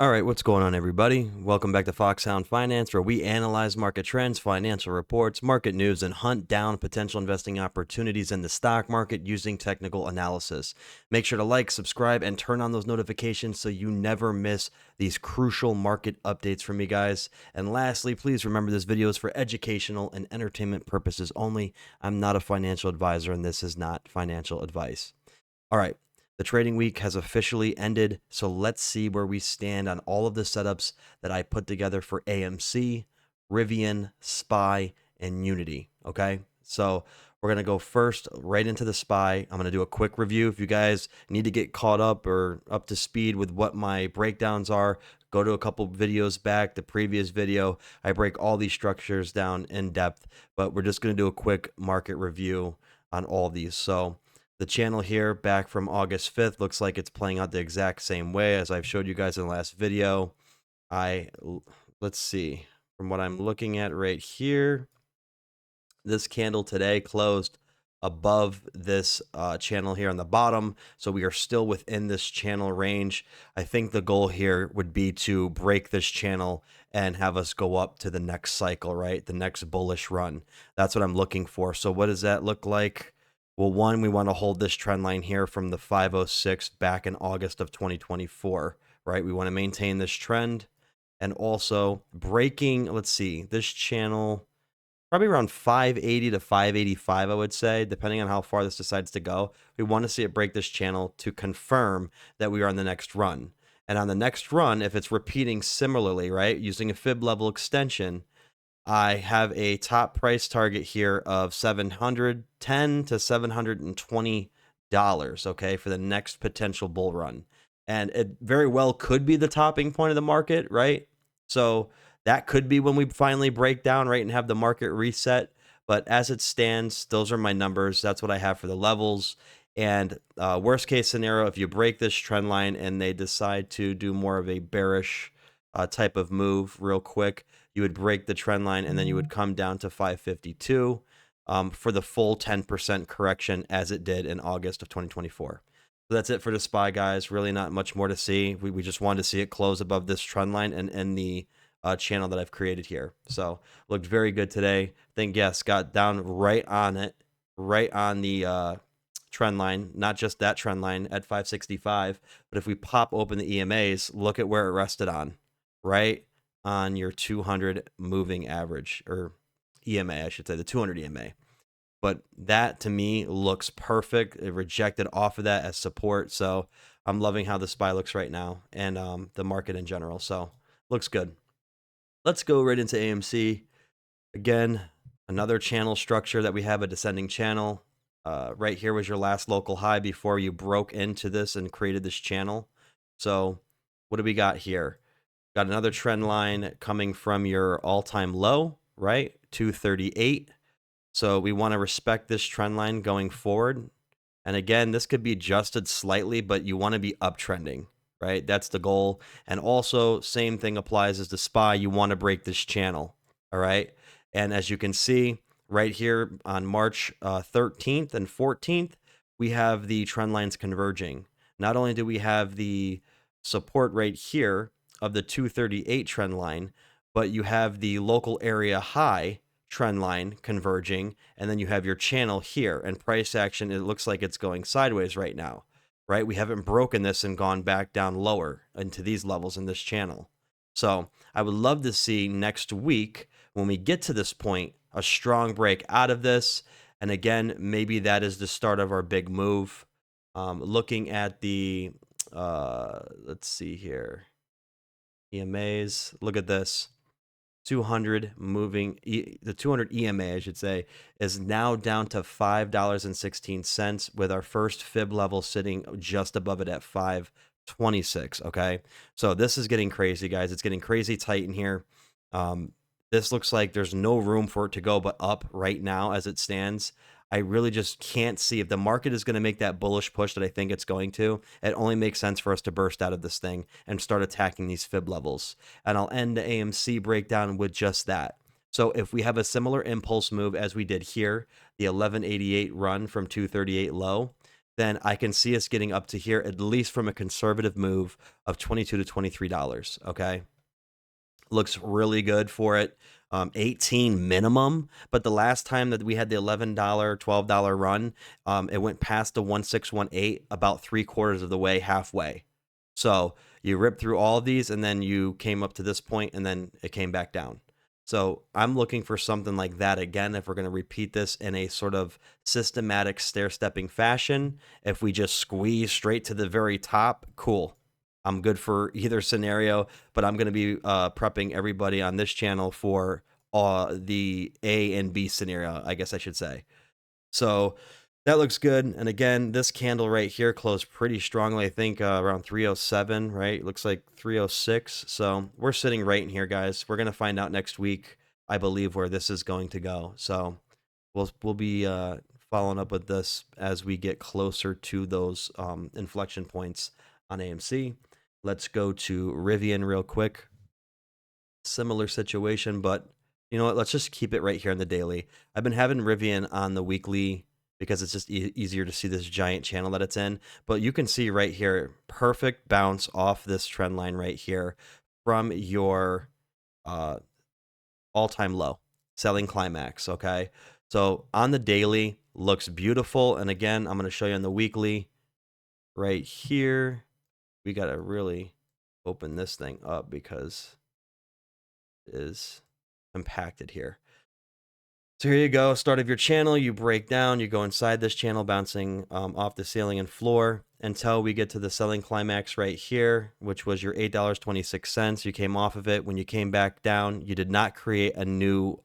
All right, what's going on, everybody? Welcome back to Foxhound Finance, where we analyze market trends, financial reports, market news, and hunt down potential investing opportunities in the stock market using technical analysis. Make sure to like, subscribe, and turn on those notifications so you never miss these crucial market updates from me, guys. And lastly, please remember this video is for educational and entertainment purposes only. I'm not a financial advisor, and this is not financial advice. All right. The trading week has officially ended, so let's see where we stand on all of the setups that I put together for AMC, Rivian, SPY, and Unity. Okay, so we're going to go first right into the SPY. I'm going to do a quick review. If you guys need to get caught up or up to speed with what my breakdowns are, go to a couple videos back. The previous video, I break all these structures down in depth, but we're just going to do a quick market review on all these. So the channel here back from August 5th looks like it's playing out the exact same way as I've showed you guys in the last video. Let's see, from what I'm looking at right here, this candle today closed above this channel here on the bottom, so we are still within this channel range. I think the goal here would be to break this channel and have us go up to the next cycle, right? The next bullish run. That's what I'm looking for. So what does that look like? Well, one, we want to hold this trend line here from the 506 back in August of 2024, right? We want to maintain this trend and also breaking, let's see, this channel probably around 580 to 585, I would say, depending on how far this decides to go. We want to see it break this channel to confirm that we are on the next run. And on the next run, if it's repeating similarly, right, using a fib level extension, I have a top price target here of $710 to $720, okay, for the next potential bull run. And it very well could be the topping point of the market, right? So that could be when we finally break down, right, and have the market reset. But as it stands, those are my numbers. That's what I have for the levels. And worst case scenario, if you break this trend line and they decide to do more of a bearish type of move real quick, you would break the trend line and then you would come down to 552 for the full 10% correction as it did in August of 2024. So that's it for the SPY, guys. Really not much more to see. We just wanted to see it close above this trend line and the channel that I've created here. So looked very good today. I think, yes, got down right on it, right on the trend line, not just that trend line at 565, but if we pop open the EMAs, look at where it rested on, right on your 200 moving average, or EMA, I should say, the 200 EMA. But that to me looks perfect. It rejected off of that as support. So I'm loving how the SPY looks right now and the market in general. So looks good. Let's go right into AMC. Again, another channel structure that we have, a descending channel. Right here was your last local high before you broke into this and created this channel. So what do we got here? Got another trend line coming from your all-time low, right? 238. So we want to respect this trend line going forward. And again, this could be adjusted slightly, but you want to be uptrending, right? That's the goal. And also, same thing applies as the SPY. You want to break this channel, all right? And as you can see right here on March 13th and 14th, we have the trend lines converging. Not only do we have the support right here of the 238 trend line, but you have the local area high trend line converging, and then you have your channel here, and price action, it looks like it's going sideways right now, right? We haven't broken this and gone back down lower into these levels in this channel. So I would love to see next week, when we get to this point, a strong break out of this. And again, maybe that is the start of our big move. Looking at the, let's see here, EMAs, look at this. 200 moving, the 200 EMA, I should say, is now down to $5.16 with our first fib level sitting just above it at 526. Okay, so this is getting crazy, guys. It's getting crazy tight in here. This looks like there's no room for it to go but up right now as it stands. I really just can't see if the market is going to make that bullish push that I think it's going to. It only makes sense for us to burst out of this thing and start attacking these fib levels. And I'll end the AMC breakdown with just that. So if we have a similar impulse move as we did here, the 1188 run from 238 low, then I can see us getting up to here, at least from a conservative move of $22 to $23. Okay. Looks really good for it. 18 minimum, but the last time that we had the $11, $12 run, it went past the 1618 about 3/4 of the way, halfway. So you ripped through all of these and then you came up to this point and then it came back down. So I'm looking for something like that again. If we're going to repeat this in a sort of systematic stair-stepping fashion, if we just squeeze straight to the very top, cool. I'm good for either scenario, but I'm going to be prepping everybody on this channel for the A and B scenario, I guess I should say. So that looks good. And again, this candle right here closed pretty strongly, I think around 307, right? Looks like 306. So we're sitting right in here, guys. We're going to find out next week, I believe, where this is going to go. So we'll be following up with this as we get closer to those inflection points on AMC. Let's go to Rivian real quick. Similar situation, but you know what? Let's just keep it right here on the daily. I've been having Rivian on the weekly because it's just easier to see this giant channel that it's in. But you can see right here, perfect bounce off this trend line right here from your all-time low, selling climax, okay? So on the daily, looks beautiful. And again, I'm going to show you on the weekly right here. We got to really open this thing up because it is compacted here. So here you go, start of your channel, you break down, you go inside this channel, bouncing off the ceiling and floor until we get to the selling climax right here, which was your $8.26. You came off of it. When you came back down, you did not create a new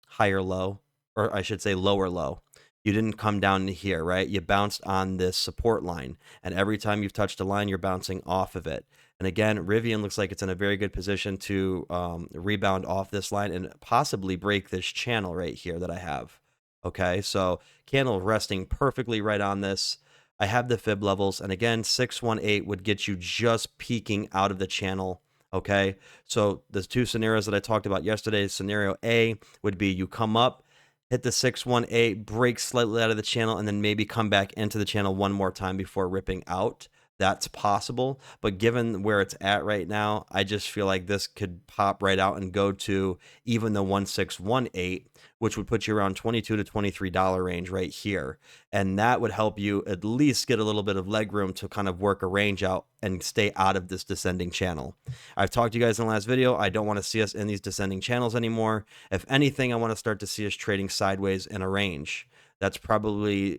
higher low, or I should say lower low. You didn't come down to here, right? You bounced on this support line, and every time you've touched a line, you're bouncing off of it. And again, Rivian looks like it's in a very good position to rebound off this line and possibly break this channel right here that I have. Okay, so candle resting perfectly right on this. I have the fib levels, and again, 618 would get you just peeking out of the channel. Okay, so the two scenarios that I talked about yesterday, scenario A would be you come up, hit the 618, break slightly out of the channel, and then maybe come back into the channel one more time before ripping out. That's possible, but given where it's at right now, I just feel like this could pop right out and go to even the 1618, which would put you around $22 to $23 range right here. And that would help you at least get a little bit of leg room to kind of work a range out and stay out of this descending channel. I've talked to you guys in the last video. I don't want to see us in these descending channels anymore. If anything, I want to start to see us trading sideways in a range. That's probably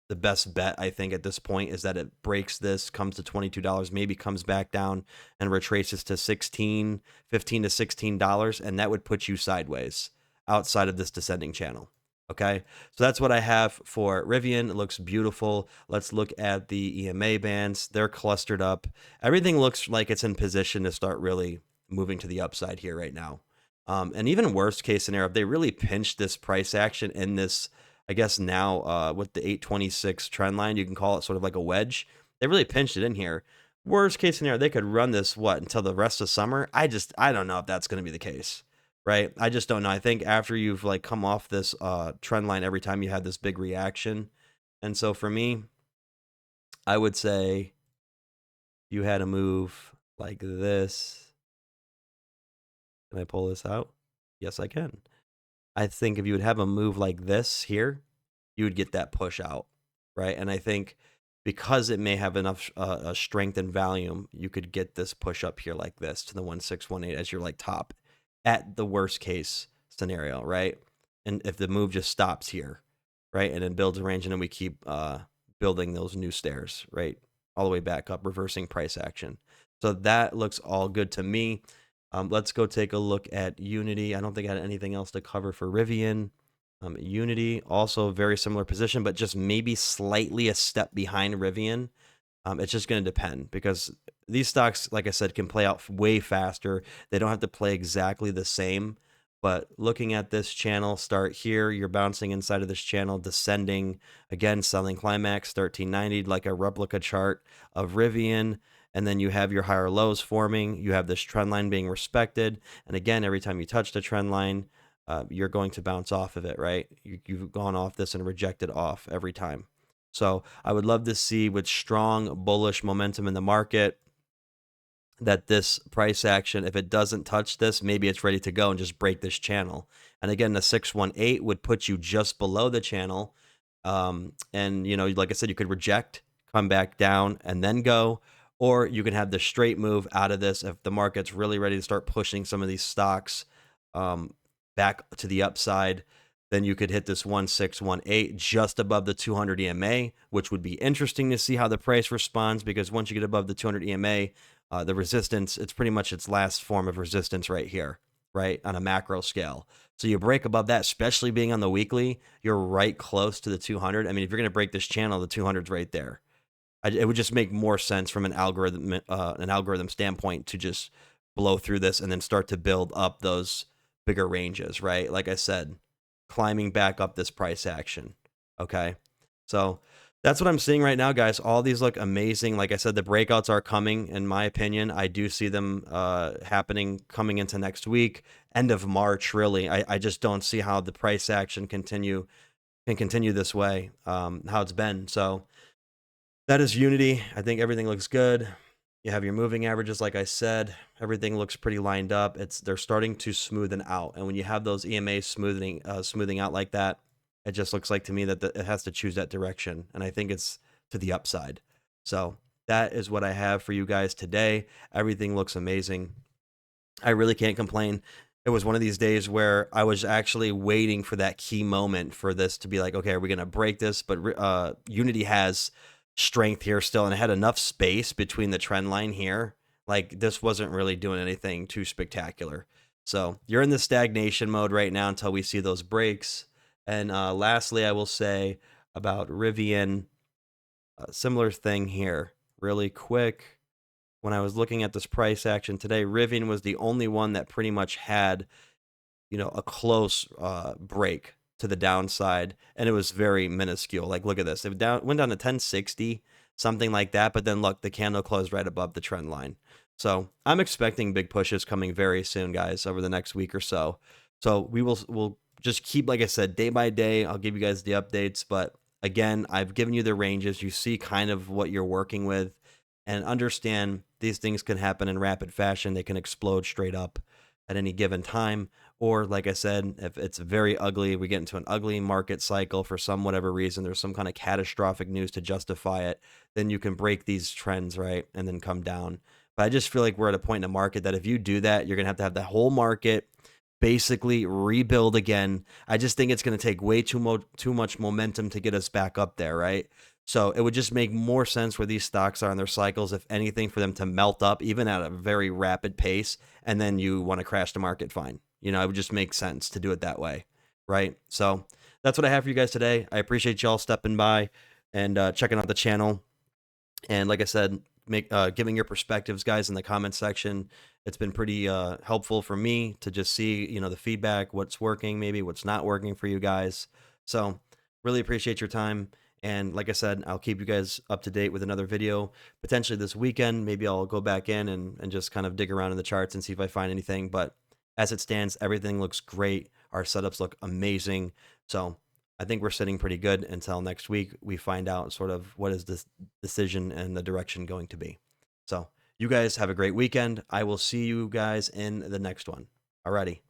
the best bet, I think, at this point is that it breaks this, comes to $22, maybe comes back down and retraces to $15 to $16, and that would put you sideways outside of this descending channel. Okay, so that's what I have for Rivian. It looks beautiful. Let's look at the EMA bands. They're clustered up. Everything looks like it's in position to start really moving to the upside here right now. And even worst case scenario, if they really pinch this price action in this, I guess now with the 826 trend line, you can call it sort of like a wedge. They really pinched it in here. Worst case scenario, they could run this until the rest of summer. I don't know if that's going to be the case, right? I just don't know. I think after you've like come off this trend line every time you had this big reaction, and so for me, I would say you had a move like this. Can I pull this out? Yes, I can. I think if you would have a move like this here, you would get that push out, right? And I think because it may have enough strength and volume, you could get this push up here like this to the 1618 as your like top at the worst case scenario, right? And if the move just stops here, right, and then builds a range, and then we keep building those new stairs, right, all the way back up, reversing price action. So that looks all good to me. Let's go take a look at Unity. I don't think I had anything else to cover for Rivian. Unity, also very similar position, but just maybe slightly a step behind Rivian. It's just going to depend because these stocks, like I said, can play out way faster. They don't have to play exactly the same. But looking at this channel, start here, you're bouncing inside of this channel, descending, again, selling climax, 1390, like a replica chart of Rivian. And then you have your higher lows forming. You have this trend line being respected. And again, every time you touch the trend line, you're going to bounce off of it, right? You've gone off this and rejected off every time. So I would love to see, with strong bullish momentum in the market, that this price action, if it doesn't touch this, maybe it's ready to go and just break this channel. And again, the 618 would put you just below the channel. And, you know, like I said, you could reject, come back down, and then go, or you can have the straight move out of this if the market's really ready to start pushing some of these stocks um, back to the upside. Then you could hit this 1618 just above the 200 EMA, which would be interesting to see how the price responds, because once you get above the 200 EMA, the resistance, it's pretty much its last form of resistance right here, right, on a macro scale. So you break above that, especially being on the weekly, you're right close to the 200. I mean, if you're going to break this channel, the 200's right there. It would just make more sense from an algorithm standpoint to just blow through this and then start to build up those bigger ranges, right? Like I said, climbing back up this price action. Okay, so that's what I'm seeing right now, guys. All these look amazing. Like I said, the breakouts are coming, in my opinion. I do see them happening coming into next week, end of March, really. I just don't see how the price action can continue this way, how it's been. So that is Unity. I think everything looks good. You have your moving averages, like I said. Everything looks pretty lined up. They're starting to smoothen out, and when you have those EMAs smoothing out like that, it just looks like to me that it has to choose that direction, and I think it's to the upside. So that is what I have for you guys today. Everything looks amazing. I really can't complain. It was one of these days where I was actually waiting for that key moment for this to be like, okay, are we going to break this? But Unity has strength here still, and it had enough space between the trend line here. Like, this wasn't really doing anything too spectacular. So you're in the stagnation mode right now until we see those breaks. And lastly, I will say about Rivian, a similar thing here, really quick. When I was looking at this price action today, Rivian was the only one that pretty much had, you know, a close break to the downside, and it was very minuscule. Like, look at this. It went down to 1060, something like that, but then look, the candle closed right above the trend line. So I'm expecting big pushes coming very soon, guys, over the next week or so. So we'll just keep, like I said, day by day. I'll give you guys the updates, but again, I've given you the ranges. You see kind of what you're working with, and understand these things can happen in rapid fashion. They can explode straight up at any given time. Or, like I said, if it's very ugly, we get into an ugly market cycle for some whatever reason, there's some kind of catastrophic news to justify it, then you can break these trends, right, and then come down. But I just feel like we're at a point in the market that if you do that, you're going to have the whole market basically rebuild again. I just think it's going to take way too much momentum to get us back up there, right? So it would just make more sense where these stocks are in their cycles, if anything, for them to melt up even at a very rapid pace, and then you want to crash the market, fine. You know, it would just make sense to do it that way, right? So that's what I have for you guys today. I appreciate y'all stepping by and checking out the channel. And like I said, giving your perspectives, guys, in the comment section. It's been pretty helpful for me to just see, you know, the feedback, what's working, maybe what's not working for you guys. So really appreciate your time. And like I said, I'll keep you guys up to date with another video potentially this weekend. Maybe I'll go back in and just kind of dig around in the charts and see if I find anything. But as it stands, everything looks great. Our setups look amazing. So I think we're sitting pretty good until next week. We find out sort of what is this decision and the direction going to be. So you guys have a great weekend. I will see you guys in the next one. Alrighty.